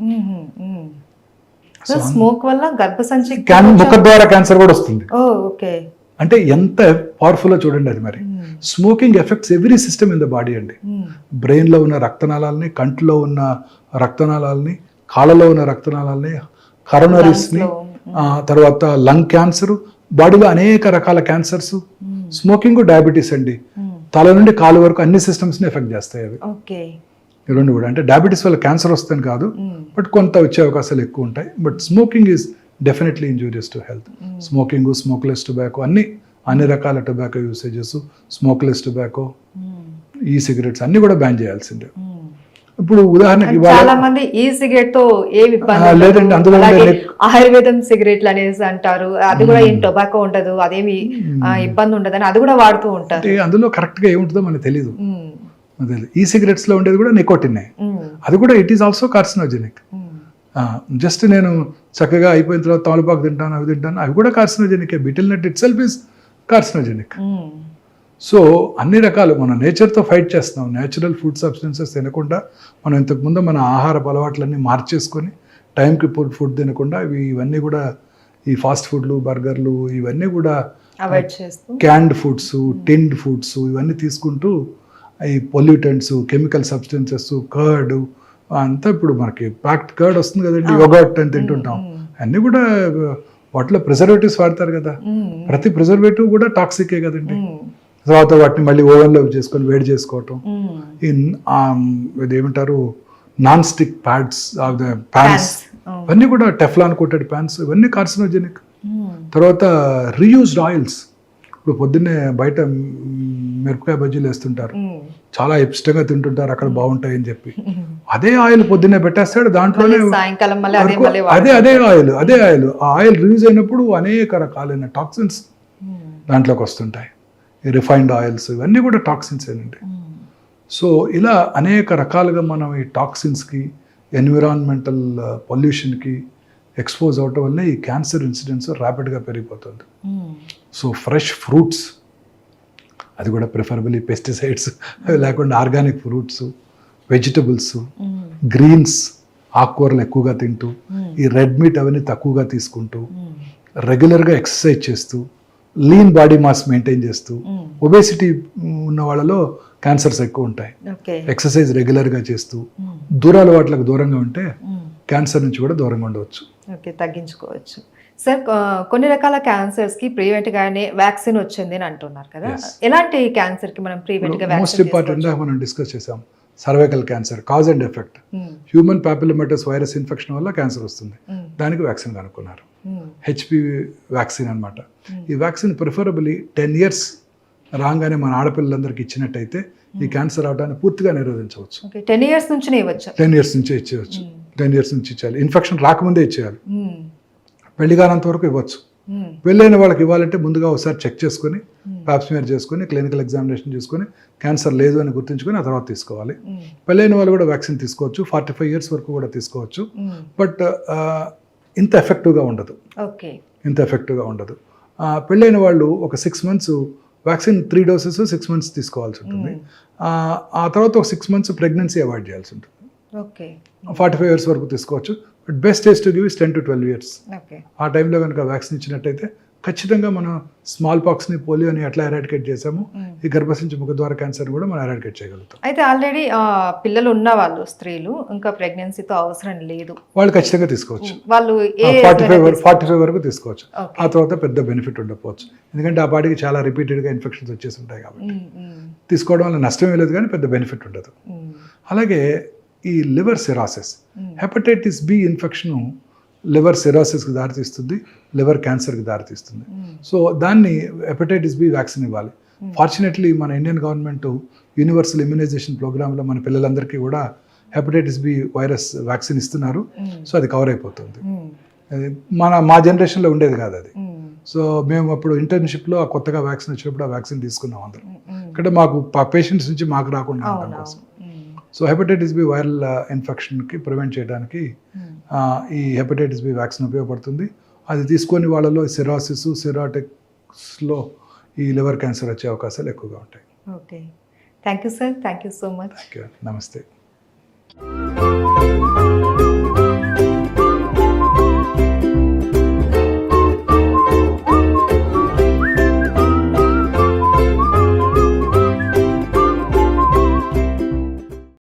స్మోక్ వల్ల గర్భసంచి ముఖద్వార క్యాన్సర్ కూడా వస్తుంది. ఓకే. అంటే ఎంత పవర్ఫుల్ చూడండి అది. మరి smoking effects every system in the body అండి. బ్రెయిన్లో ఉన్న రక్తనాళాలని, కంట్లో ఉన్న రక్తనాళాలని, కాళ్ళలో ఉన్న రక్తనాళాలని, కరోనరీస్ని, తర్వాత లంగ్ క్యాన్సర్, బాడీలో అనేక రకాల క్యాన్సర్స్. స్మోకింగ్, డయాబెటీస్ అండి, తల నుండి కాలు వరకు అన్ని సిస్టమ్స్ని ఎఫెక్ట్ చేస్తాయి అవి. ఈ రెండు కూడా. అంటే డయాబెటీస్ వల్ల క్యాన్సర్ వస్తుంది కాదు, బట్ కొంత వచ్చే అవకాశాలు ఎక్కువ ఉంటాయి. But smoking is definitely injurious to health. Smoking, smokeless tobacco, అన్ని రకాల టొబాకో యూసేజెస్, స్మోక్లెస్ టొబాకో, ఈ సిగరెట్స్ అన్ని కూడా బ్యాన్ చేయాల్సిందే. ఇప్పుడు ఉదాహరణకి చాలా మంది ఈ సిగరెట్ తో ఏమి లేదండి, అందులో ఆయుర్వేదం సిగరెట్లు అనేసి అంటారు, అది కూడా ఏం టొబాకో ఉండదు, అదేమి ఇబ్బంది ఉండదని అది కూడా వాడుతూ ఉంటారు. అందులో కరెక్ట్ గా ఏముంటుందో మనకు తెలియదు. ఈ సిగరెట్స్ లో ఉండేది కూడా నికోటిన్, అది కూడా it is also carcinogenic. Just నేను చక్కగా అయిపోయిన తర్వాత తమలపాకు తింటాను, అవి తింటాను, అవి కూడా carcinogenic. Betel nut itself is carcinogenic. So అన్ని రకాలు మనం నేచర్తో ఫైట్ చేస్తున్నాం. నేచురల్ ఫుడ్ సబ్స్టెన్సెస్ తినకుండా మనం ఇంతకుముందు మన ఆహారపు అలవాట్లన్నీ మార్చేసుకొని టైంకి ఫుడ్ తినకుండా ఇవన్నీ కూడా ఈ ఫాస్ట్ ఫుడ్లు, బర్గర్లు, ఇవన్నీ కూడా క్యాండ్ ఫుడ్స్, టిన్డ్ ఫుడ్స్ ఇవన్నీ తీసుకుంటూ ఈ పొల్యూటెంట్స్, కెమికల్ సబ్స్టెన్సెస్, కర్డ్ అంతా ఇప్పుడు మనకి ప్యాక్డ్ కర్డ్ వస్తుంది కదండి, యోగర్ట్ అని తింటుంటాం. అన్నీ కూడా వాటిలో ప్రిజర్వేటివ్స్ వాడతారు కదా. ప్రతి ప్రిజర్వేటివ్ కూడా టాక్సికే కదండి. తర్వాత వాటిని మళ్ళీ ఓవెన్లో చేసుకొని వేడి చేసుకోవటం. ఇదేమంటారు, నాన్ స్టిక్ ప్యాడ్స్, ప్యాన్స్, ఇవన్నీ కూడా టెఫ్లాన్ కోటెడ్ ప్యాన్స్, ఇవన్నీ కార్సినోజెనిక్. తర్వాత రీయూజ్డ్ ఆయిల్స్. ఇప్పుడు పొద్దున్నే బయట మిరపకాయ బజ్జీలు వేస్తుంటారు, చాలా ఇష్టంగా తింటుంటారు, అక్కడ బాగుంటాయని చెప్పి అదే ఆయిల్ పొద్దున్నే పెట్టేస్తాడు, దాంట్లోనే అదే ఆయిల్ ఆ ఆయిల్ రిలీజ్ అయినప్పుడు అనేక రకాలైన టాక్సిన్స్ దాంట్లోకి వస్తుంటాయి. ఈ రిఫైన్డ్ ఆయిల్స్ ఇవన్నీ కూడా టాక్సిన్స్ ఏనండి. సో ఇలా అనేక రకాలుగా మనం ఈ టాక్సిన్స్కి, ఎన్విరాన్మెంటల్ పొల్యూషన్కి ఎక్స్పోజ్ అవటం వల్ల ఈ క్యాన్సర్ ఇన్సిడెన్స్ ర్యాపిడ్గా పెరిగిపోతుంది. సో ఫ్రెష్ ఫ్రూట్స్, అది కూడా ప్రిఫరబుల్లీ పెస్టిసైడ్స్ లేకుండా ఆర్గానిక్ ఫ్రూట్స్, వెజిటబుల్స్, గ్రీన్స్, ఆకుకూరలు ఎక్కువగా తింటూ, ఈ రెడ్ మీట్ అవన్నీ తక్కువగా తీసుకుంటూ, రెగ్యులర్గా ఎక్సర్సైజ్ చేస్తూ, లీన్ బాడీ మాస్ మెయింటైన్ చేస్తూ, ఒబేసిటీ ఉన్న వాళ్ళలో క్యాన్సర్స్ ఎక్కువ ఉంటాయి. ఎక్సర్సైజ్ రెగ్యులర్గా చేస్తూ, వాటికి దూరంగా ఉంటే క్యాన్సర్ నుంచి కూడా దూరంగా ఉండవచ్చు, తగ్గించుకోవచ్చు. సార్, కొన్ని రకాల క్యాన్సర్స్ కి ప్రివెంట్ గానే వ్యాక్సిన్ వచ్చింది అని అంటున్నారు కదా, ఎలాంటి క్యాన్సర్ కి మనం ప్రివెంట్ గా వ్యాక్సిన్? మోస్ట్ ఇంపార్టెంట్ గా మనం డిస్కస్ చేసాం cervical cancer, cause and effect. Human papillomatous virus infection వల్ల క్యాన్సర్ వస్తుంది, దానికి వ్యాక్సిన్ కనుక్కున్నారు. హెచ్పివి వ్యాక్సిన్ అన్నమాట. ఈ వ్యాక్సిన్ ప్రిఫరబుల్లీ 10 years రాగానే మన ఆడపిల్లలందరికీ ఇచ్చినట్టయితే ఈ క్యాన్సర్ అవడాన్ని పూర్తిగా నిరోధించవచ్చు. 10 years నుంచి ఇవ్వచ్చు. 10 years నుంచే ఇచ్చేయచ్చు. 10 years నుంచి ఇచ్చేయాలి. ఇన్ఫెక్షన్ రాకముందే ఇచ్చేయాలి. పెళ్లి కానంత వరకు ఇవ్వచ్చు. పెళ్ళైన వాళ్ళకి ఇవ్వాలంటే ముందుగా ఒకసారి చెక్ చేసుకొని, పాప్స్మియర్ చేసుకొని, క్లినికల్ ఎగ్జామినేషన్ చేసుకొని, క్యాన్సర్ లేదు అని గుర్తుంచుకొని ఆ తర్వాత తీసుకోవాలి. పెళ్ళైన వాళ్ళు కూడా వ్యాక్సిన్ తీసుకోవచ్చు, 45 years వరకు కూడా తీసుకోవచ్చు. బట్ ఇంత ఎఫెక్టివ్గా ఉండదు. పెళ్ళైన వాళ్ళు ఒక 6 months వ్యాక్సిన్ 3 doses 6 months తీసుకోవాల్సి ఉంటుంది. ఆ తర్వాత ఒక 6 months ప్రెగ్నెన్సీ అవాయిడ్ చేయాల్సి ఉంటుంది. 45 years వరకు తీసుకోవచ్చు. But best age to give is 10 to 12 years. ఆ టైంలో కనుక వ్యాక్సిన్ ఇచ్చినట్టయితే ఖచ్చితంగా మనం స్మాల్ పాక్స్ని, పోలియోని ఎట్లా ఎరాడికేట్ చేసాము, ఈ గర్భసంచి ముఖద్వార క్యాన్సర్ కూడా మనం ఎరాడికేట్ చేయగలుగుతాం. అయితే ఆల్రెడీ పిల్లలు ఉన్న వాళ్ళు, స్త్రీలు ఇంకా ప్రెగ్నెన్సీతో అవసరం లేదు, వాళ్ళు ఖచ్చితంగా తీసుకోవచ్చు. వాళ్ళు 45 వరకు తీసుకోవచ్చు. ఆ తర్వాత పెద్ద బెనిఫిట్ ఉండకపోవచ్చు, ఎందుకంటే ఆ పాటికి చాలా రిపీటెడ్గా ఇన్ఫెక్షన్స్ వచ్చేసి ఉంటాయి కాబట్టి. తీసుకోవడం వల్ల నష్టమే లేదు, కానీ పెద్ద బెనిఫిట్ ఉండదు. అలాగే ఈ liver cirrhosis, hepatitis B infection liver సిరాసిస్కి దారితీస్తుంది, లివర్ క్యాన్సర్కి దారితీస్తుంది. సో దాన్ని హెపటైటిస్ బి వ్యాక్సిన్ ఇవ్వాలి. ఫార్చునేట్లీ మన ఇండియన్ గవర్నమెంట్ యూనివర్సల్ ఇమ్యునైజేషన్ ప్రోగ్రాంలో మన పిల్లలందరికీ కూడా హెపటైటిస్ బి వైరస్ వ్యాక్సిన్ ఇస్తున్నారు. సో అది కవర్ అయిపోతుంది. మా జనరేషన్లో ఉండేది కాదు అది. సో మేము అప్పుడు ఇంటర్న్షిప్లో కొత్తగా వ్యాక్సిన్ వచ్చినప్పుడు ఆ వ్యాక్సిన్ తీసుకున్నాం అందరం. అంటే మాకు పేషెంట్స్ నుంచి మాకు రాకుండా ఉండడం కోసం. సో హెపటైటిస్ బి వైరల్ ఇన్ఫెక్షన్కి ప్రివెంట్ చేయడానికి ఈ హెపటైటిస్ బి వ్యాక్సిన్ ఉపయోగపడుతుంది. అది తీసుకొని వాళ్ళలో సిరాసిస్, సిరాటిక్స్లో ఈ లివర్ క్యాన్సర్ వచ్చే అవకాశాలు ఎక్కువగా ఉంటాయి. Okay, thank you sir, thank you so much. నమస్తే.